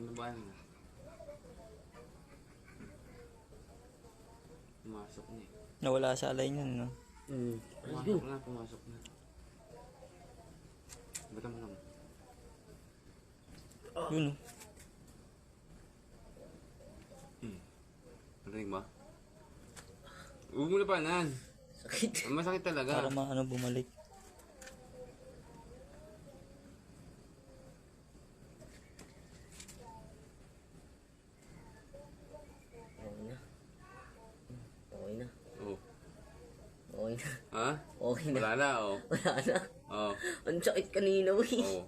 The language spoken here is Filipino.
Nabahan na. Pumasok na eh. Nawala sa alay niyan, no? Pumasok na. Bata mo lang. Yun, no? Narinig ba? Huwag mo labanan. Sakit. Masakit talaga. Para bumalik. Okay na. Okay na. Oh. Okay na. Ha? Okay na. Wala na, oh. Wala na. Oh. Ang sakit kanina, uy. Oh.